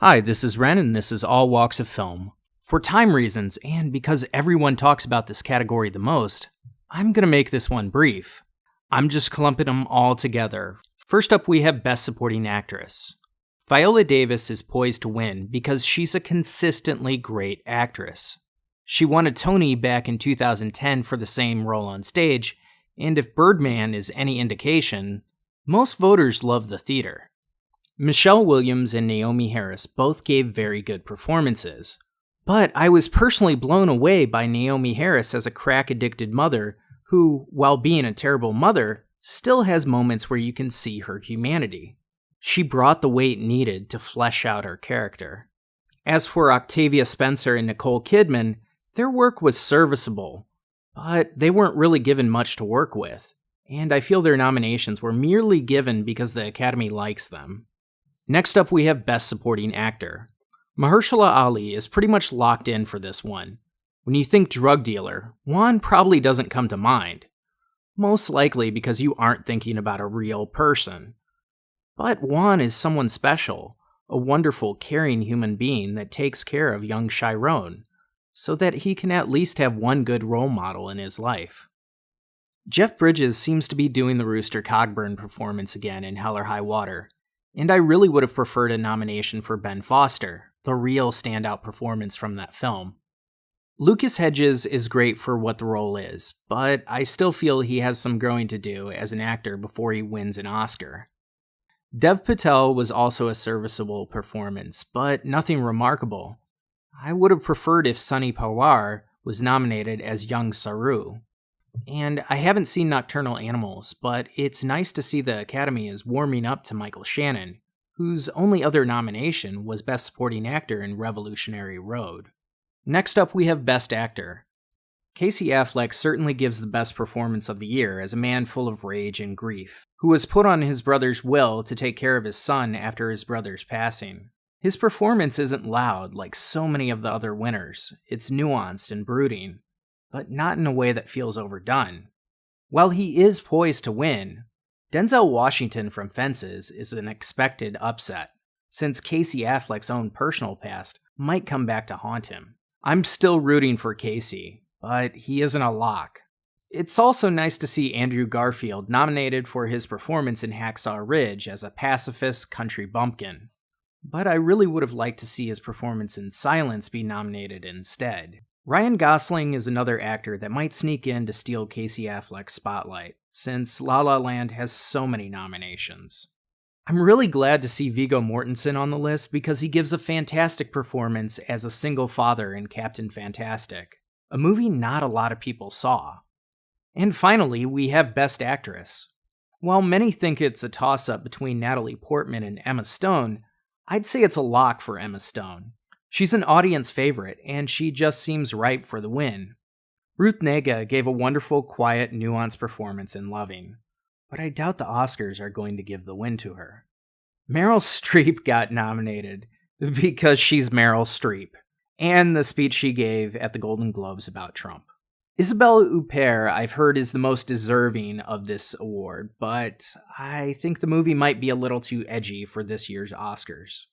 Hi, this is Ren, and this is All Walks of Film. For time reasons, and because everyone talks about this category the most, I'm gonna make this one brief. I'm just clumping them all together. First up, we have Best Supporting Actress. Viola Davis is poised to win because she's a consistently great actress. She won a Tony back in 2010 for the same role on stage, and if Birdman is any indication, most voters love the theater. Michelle Williams and Naomi Harris both gave very good performances, but I was personally blown away by Naomi Harris as a crack-addicted mother who, while being a terrible mother, still has moments where you can see her humanity. She brought the weight needed to flesh out her character. As for Octavia Spencer and Nicole Kidman, their work was serviceable, but they weren't really given much to work with, and I feel their nominations were merely given because the Academy likes them. Next up, we have Best Supporting Actor. Mahershala Ali is pretty much locked in for this one. When you think drug dealer, Juan probably doesn't come to mind. Most likely because you aren't thinking about a real person. But Juan is someone special, a wonderful, caring human being that takes care of young Chiron, so that he can at least have one good role model in his life. Jeff Bridges seems to be doing the Rooster Cogburn performance again in Hell or High Water, and I really would have preferred a nomination for Ben Foster, the real standout performance from that film. Lucas Hedges is great for what the role is, but I still feel he has some growing to do as an actor before he wins an Oscar. Dev Patel was also a serviceable performance, but nothing remarkable. I would have preferred if Sunny Pawar was nominated as young Saru. And I haven't seen Nocturnal Animals, but it's nice to see the Academy is warming up to Michael Shannon, whose only other nomination was Best Supporting Actor in Revolutionary Road. Next up, we have Best Actor. Casey Affleck certainly gives the best performance of the year as a man full of rage and grief, who was put on his brother's will to take care of his son after his brother's passing. His performance isn't loud like so many of the other winners, it's nuanced and brooding, but not in a way that feels overdone. While he is poised to win, Denzel Washington from Fences is an expected upset, since Casey Affleck's own personal past might come back to haunt him. I'm still rooting for Casey, but he isn't a lock. It's also nice to see Andrew Garfield nominated for his performance in Hacksaw Ridge as a pacifist country bumpkin, but I really would have liked to see his performance in Silence be nominated instead. Ryan Gosling is another actor that might sneak in to steal Casey Affleck's spotlight, since La La Land has so many nominations. I'm really glad to see Viggo Mortensen on the list because he gives a fantastic performance as a single father in Captain Fantastic, a movie not a lot of people saw. And finally, we have Best Actress. While many think it's a toss-up between Natalie Portman and Emma Stone, I'd say it's a lock for Emma Stone. She's an audience favorite, and she just seems ripe for the win. Ruth Negga gave a wonderful, quiet, nuanced performance in Loving, but I doubt the Oscars are going to give the win to her. Meryl Streep got nominated because she's Meryl Streep, and the speech she gave at the Golden Globes about Trump. Isabelle Huppert, I've heard, is the most deserving of this award, but I think the movie might be a little too edgy for this year's Oscars.